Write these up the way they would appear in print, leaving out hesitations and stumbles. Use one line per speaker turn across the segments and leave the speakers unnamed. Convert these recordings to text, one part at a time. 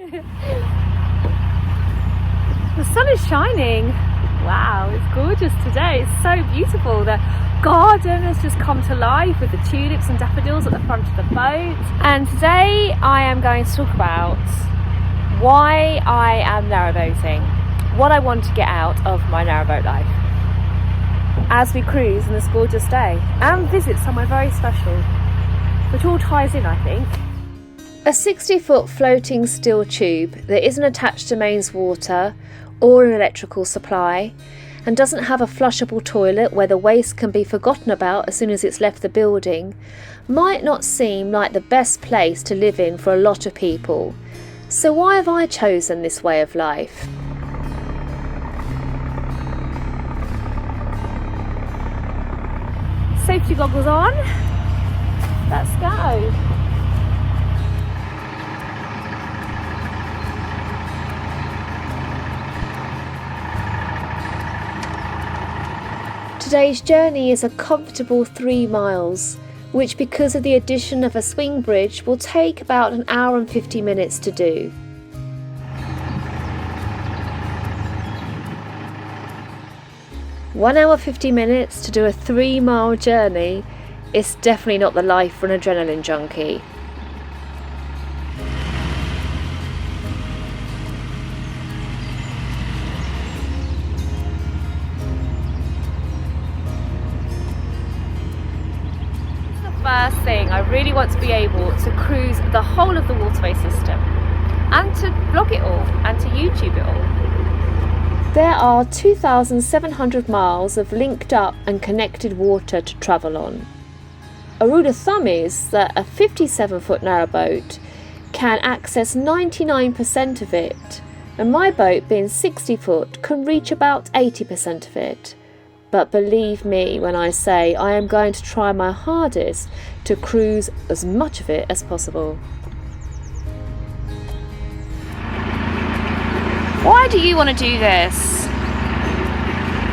The sun is shining. Wow, it's gorgeous today. It's so beautiful. The garden has just come to life with the tulips and daffodils at the front of the boat. And today I am going to talk about why I am narrowboating, what I want to get out of my narrowboat life as we cruise on this gorgeous day and visit somewhere very special, which all ties in, I think. A 60-foot floating steel tube that isn't attached to mains water or an electrical supply and doesn't have a flushable toilet where the waste can be forgotten about as soon as it's left the building might not seem like the best place to live in for a lot of people. So why have I chosen this way of life? Safety goggles on. Let's go. Today's journey is a comfortable 3 miles, which because of the addition of a swing bridge will take about an hour and 50 minutes to do. $1 hour 50 minutes to do a 3-mile journey is definitely not the life for an adrenaline junkie. First thing, I really want to be able to cruise the whole of the waterway system and to vlog it all and to YouTube it all. There are 2,700 miles of linked up and connected water to travel on. A rule of thumb is that a 57-foot narrowboat can access 99% of it, and my boat being 60 foot can reach about 80% of it. But believe me when I say I am going to try my hardest to cruise as much of it as possible. Why do you want to do this?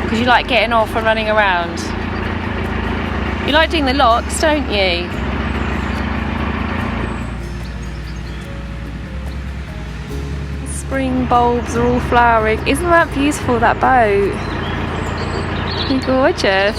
Because you like getting off and running around. You like doing the locks, don't you? The spring bulbs are all flowering. Isn't that beautiful, that boat? Gorgeous.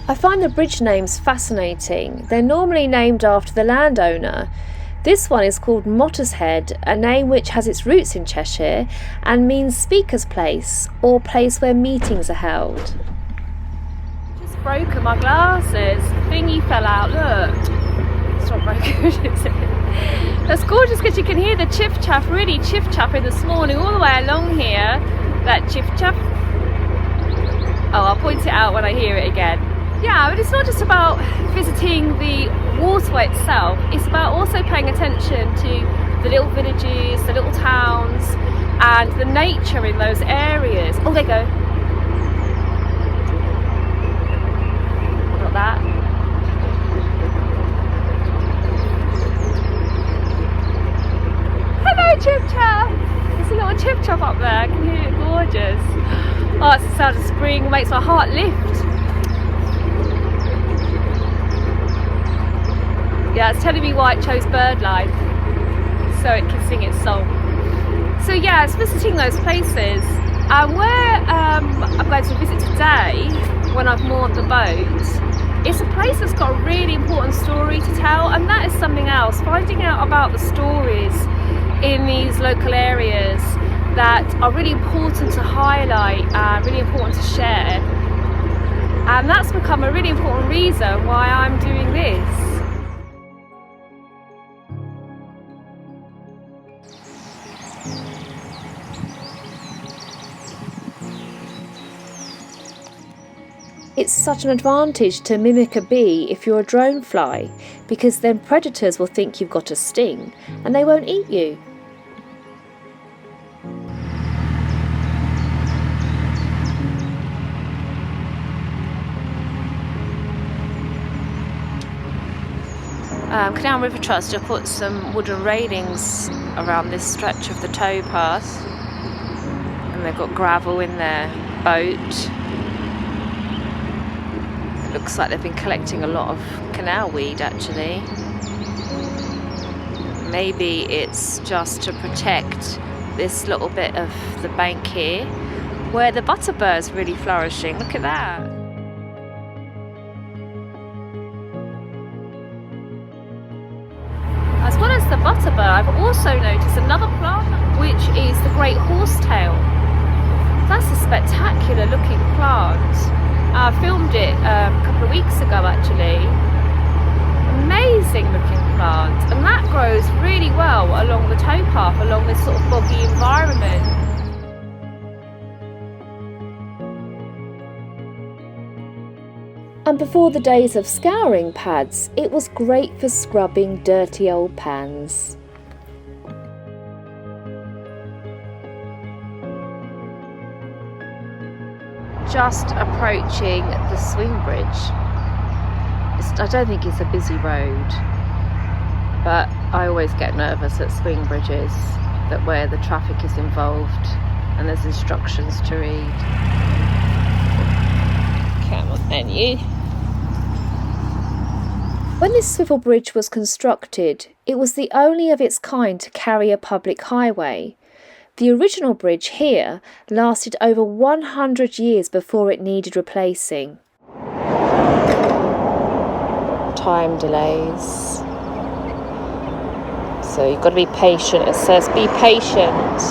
I find the bridge names fascinating. They're normally named after the landowner. This one is called Mottershead, a name which has its roots in Cheshire and means speaker's place or place where meetings are held. Broken my glasses. Thingy fell out. Look, it's not very good, is it? That's gorgeous because you can hear the chiff chaff really chiff chapping this morning all the way along here. That chiff chaff. Oh, I'll point it out when I hear it again. Yeah, but it's not just about visiting the waterway itself. It's about also paying attention to the little villages, the little towns, and the nature in those areas. Oh, there you go. That. Hello, Chip Chap! There's a little Chip Chap up there, I can hear it, gorgeous. Oh, it's the sound of spring, makes my heart lift. Yeah, it's telling me why it chose bird life, so it can sing its song. So yeah, it's visiting those places, and where I'm going to visit today, when I've moored the boat, it's a place that's got a really important story to tell, and that is something else. Finding out about the stories in these local areas that are really important to highlight and really important to share. And that's become a really important reason why I'm doing this. It's such an advantage to mimic a bee if you're a drone fly, because then predators will think you've got a sting and they won't eat you. Canal River Trust have put some wooden railings around this stretch of the towpath, and they've got gravel in there. boat. It looks like they've been collecting a lot of canal weed actually. Maybe it's just to protect this little bit of the bank here where the butterbird's really flourishing. Look at that. As well as the butterbird, I've also noticed another plant, which is the great horsetail. That's a spectacular looking plant. I filmed it a couple of weeks ago actually. Amazing looking plant, and that grows really well along the towpath, along this sort of boggy environment.
And before the days of scouring pads, it was great for scrubbing dirty old pans.
Just approaching the swing bridge. I don't think it's a busy road, but I always get nervous at swing bridges that where the traffic is involved and there's instructions to read. Camera menu.
When this swivel bridge was constructed, it was the only of its kind to carry a public highway. The original bridge here lasted over 100 years before it needed replacing.
Time delays. So you've got to be patient. It says be patient.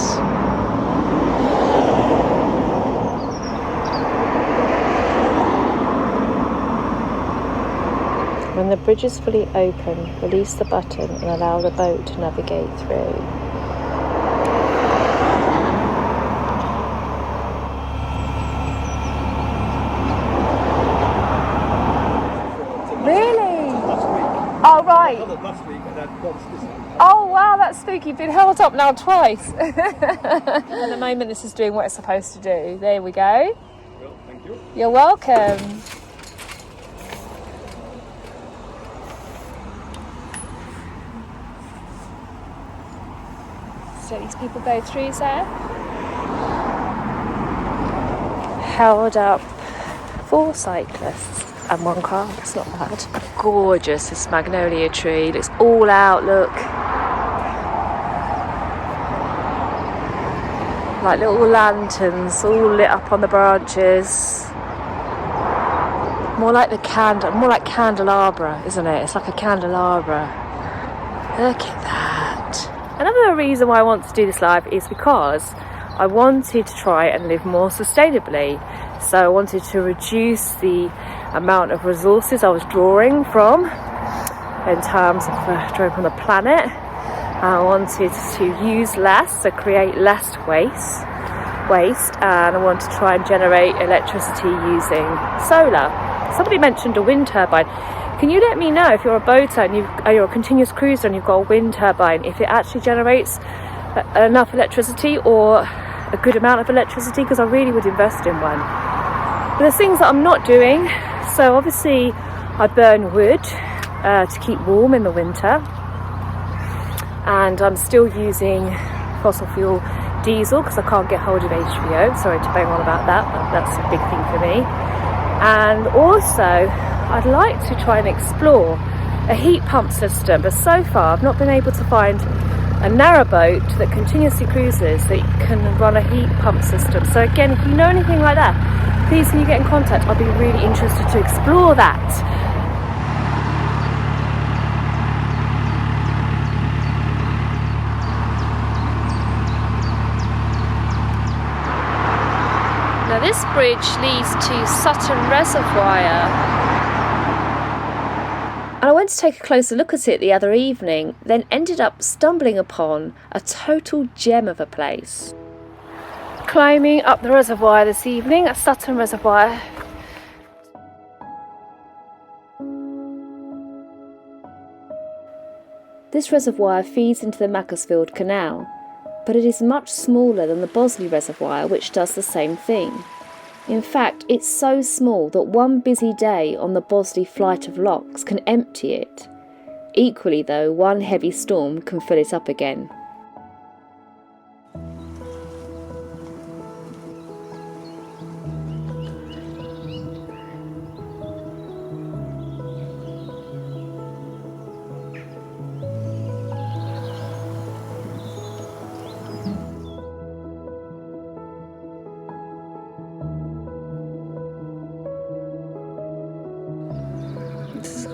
When the bridge is fully open, release the button and allow the boat to navigate through. Really? Oh, right.
Last week and then once this week.
Oh, wow, that's spooky. Been held up now twice. At the moment, this is doing what it's supposed to do. There we go.
Well, thank you.
You're welcome. So these people go through there. Held up 4 cyclists and 1 car. It's not bad. Gorgeous, this magnolia tree. Looks all out, look. Like little lanterns all lit up on the branches. More like candelabra, isn't it? It's like a candelabra. Look at that. Another reason why I want to do this live is because I wanted to try and live more sustainably. So I wanted to reduce the amount of resources I was drawing from in terms of drawing from the planet. I wanted to use less, so create less waste, and I want to try and generate electricity using solar. Somebody mentioned a wind turbine. Can you let me know if you're a boater and you're a continuous cruiser and you've got a wind turbine, if it actually generates enough electricity or a good amount of electricity? Because I really would invest in one. But there's things that I'm not doing. So obviously I burn wood to keep warm in the winter, and I'm still using fossil fuel diesel because I can't get hold of HBO. Sorry to bang on about that, but that's a big thing for me. And also I'd like to try and explore a heat pump system, but so far I've not been able to find a narrowboat that continuously cruises that can run a heat pump system. So again, if you know anything like that, please can you get in contact? I'll be really interested to explore that. Now this bridge leads to Sutton Reservoir.
And I went to take a closer look at it the other evening, then ended up stumbling upon a total gem of a place.
Climbing up the reservoir this evening at Sutton Reservoir.
This reservoir feeds into the Macclesfield Canal, but it is much smaller than the Bosley Reservoir, which does the same thing. In fact, it's so small that one busy day on the Bosley Flight of Locks can empty it. Equally though, one heavy storm can fill it up again.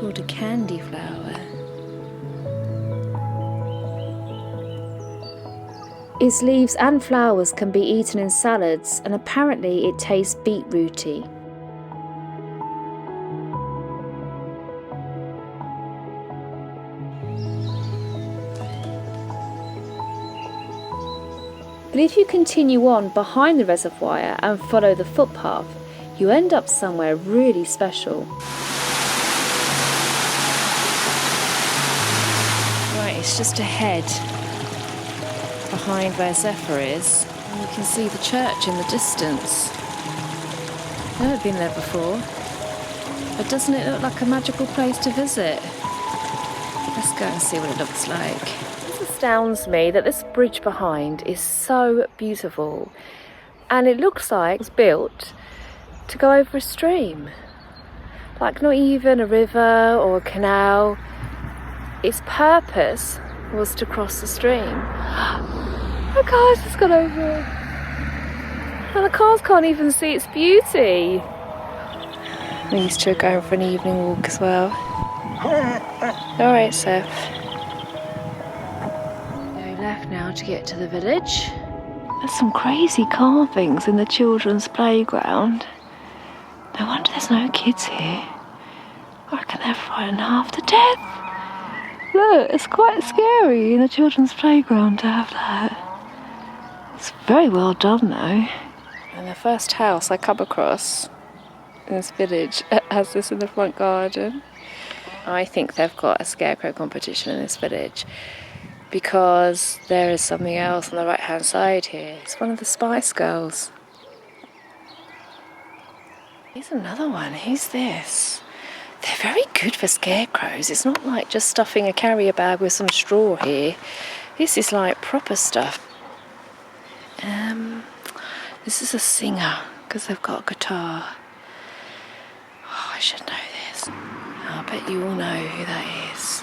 called a candy flower. Its leaves and flowers can be eaten in salads, and apparently it tastes beetrooty. But if you continue on behind the reservoir and follow the footpath, you end up somewhere really special. Right, it's just ahead, behind where Zephyr is, and you can see the church in the distance. Never been there before, but doesn't it look like a magical place to visit? Let's go and see what it looks like. It astounds me that this bridge behind is so beautiful, and it looks like it's built to go over a stream, like not even a river or a canal. Its purpose was to cross the stream. The car's just gone over it, and the cars can't even see its beauty. These two are going for an evening walk as well. Alright, Seth. Go left now to get to the village. There's some crazy carvings in the children's playground. No wonder there's no kids here. I reckon they're frightened half to death. Look, it's quite scary in a children's playground to have that. It's very well done though. And the first house I come across in this village has this in the front garden. I think they've got a scarecrow competition in this village because there is something else on the right hand side here. It's one of the Spice Girls. Here's another one. Who's this? They're very good for scarecrows. It's not like just stuffing a carrier bag with some straw here. This is like proper stuff. This is a singer because they've got a guitar. Oh, I should know this. I bet you all know who that is.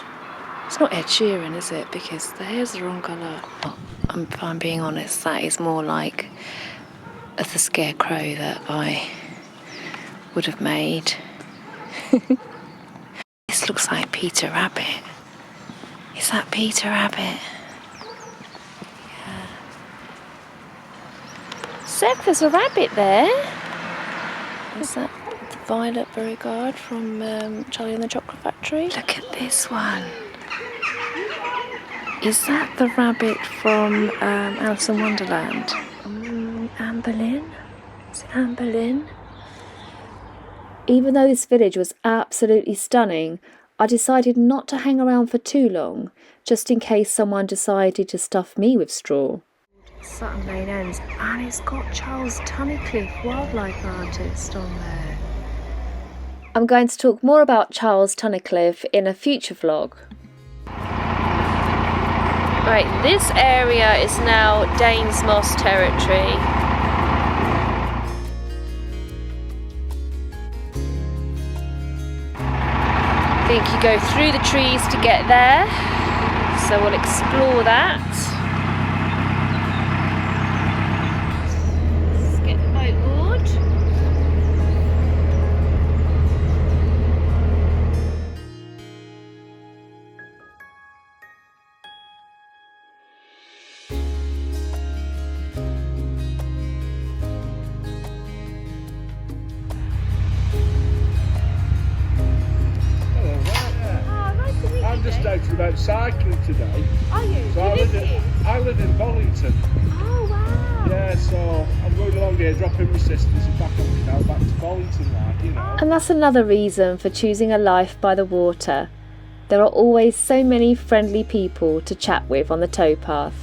It's not Ed Sheeran, is it? Because the hair's the wrong colour. If I'm being honest, that is more like the scarecrow that I would have made. This looks like Peter Rabbit. Is that Peter Rabbit? Yeah. Seth, there's a rabbit there. Is that the Violet Beauregarde from Charlie and the Chocolate Factory? Look at this one. Is that the rabbit from Alice in Wonderland? Anne Boleyn? Is it Anne Boleyn? Even though this village was absolutely stunning, I decided not to hang around for too long, just in case someone decided to stuff me with straw. Sutton Lane ends, and it's got Charles Tunnicliffe, wildlife artist, on there. I'm going to talk more about Charles Tunnicliffe in a future vlog. Right, this area is now Danes Moss territory. I think you go through the trees to get there, so we'll explore that. Let's get the boat board.
I'm just out and about cycling today.
Are you?
So I live in Bollington.
Oh wow.
Yeah, so I'm going along here dropping my sisters and back up now, back to Bollington, like, you know.
And that's another reason for choosing a life by the water. There are always so many friendly people to chat with on the towpath.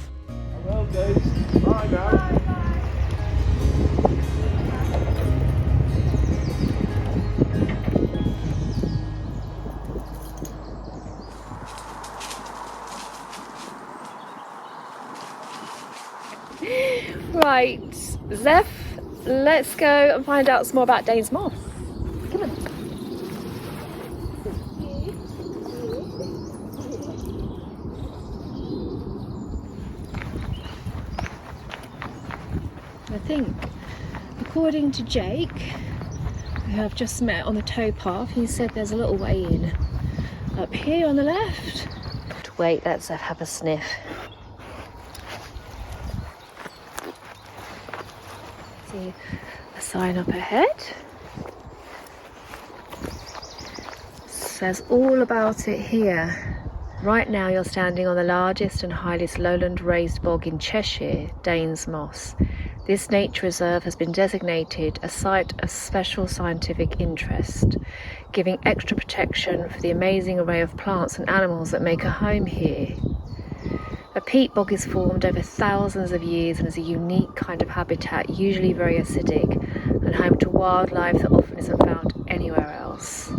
Well, dudes. Bye now.
Bye. Right, Zeph, let's go and find out some more about Danes Moss. Come on. I think, according to Jake, who I've just met on the towpath, he said there's a little way in.
Up here on the left. But wait, let's have a sniff. See a sign up ahead. Says all about it here. Right now you're standing on the largest and highest lowland raised bog in Cheshire, Danes Moss. This nature reserve has been designated a site of special scientific interest, giving extra protection for the amazing array of plants and animals that make a home here. A peat bog is formed over thousands of years and is a unique kind of habitat, usually very acidic, and home to wildlife that often isn't found anywhere else.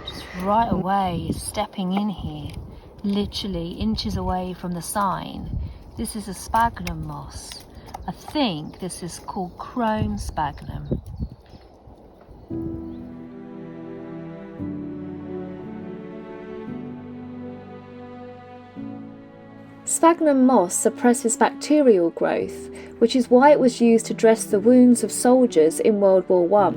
Just right away, stepping in here, literally inches away from the sign, this is a sphagnum moss. I think this is called chrome sphagnum. Sphagnum moss suppresses bacterial growth, which is why it was used to dress the wounds of soldiers in World War I.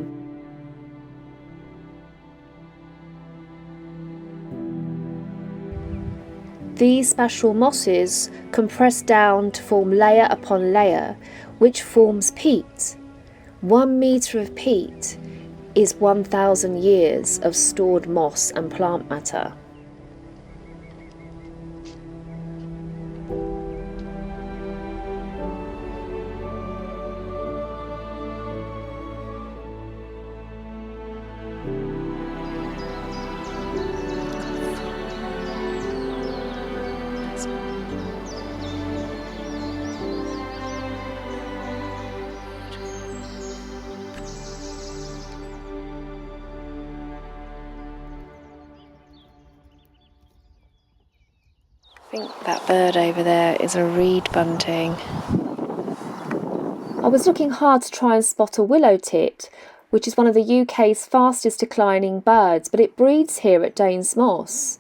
These special mosses compress down to form layer upon layer, which forms peat. 1 metre of peat is 1,000 years of stored moss and plant matter. I think that bird over there is a reed bunting. I was looking hard to try and spot a willow tit, which is one of the UK's fastest declining birds, but it breeds here at Danes Moss.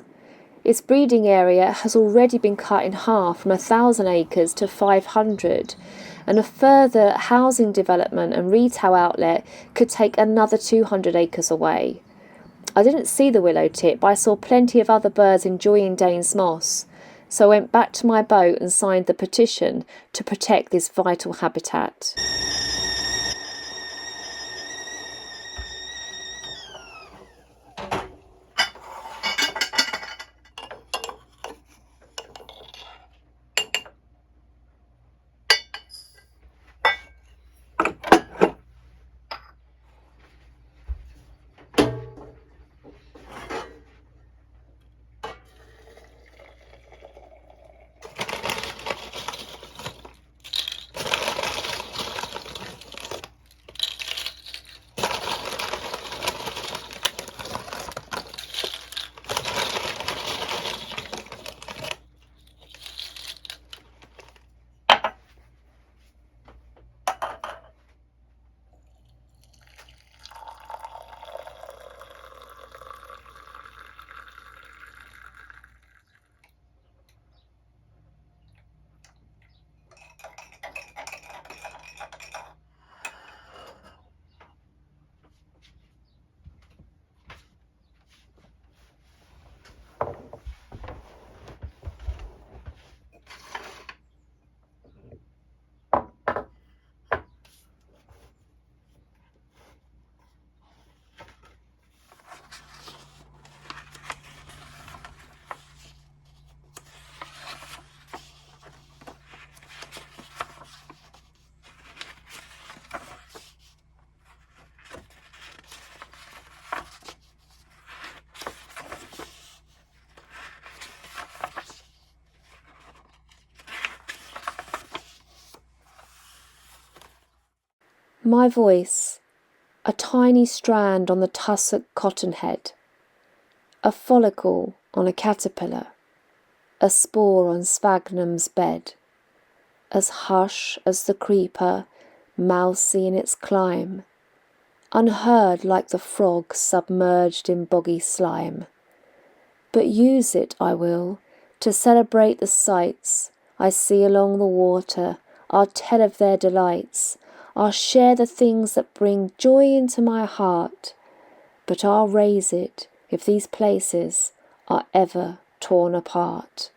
Its breeding area has already been cut in half from 1,000 acres to 500, and a further housing development and retail outlet could take another 200 acres away. I didn't see the willow tit, but I saw plenty of other birds enjoying Danes Moss. So I went back to my boat and signed the petition to protect this vital habitat. My voice, a tiny strand on the tussock cottonhead, a follicle on a caterpillar, a spore on sphagnum's bed, as hush as the creeper, mousy in its climb, unheard like the frog submerged in boggy slime. But use it I will, to celebrate the sights I see along the water. I'll tell of their delights, I'll share the things that bring joy into my heart, but I'll raise it if these places are ever torn apart.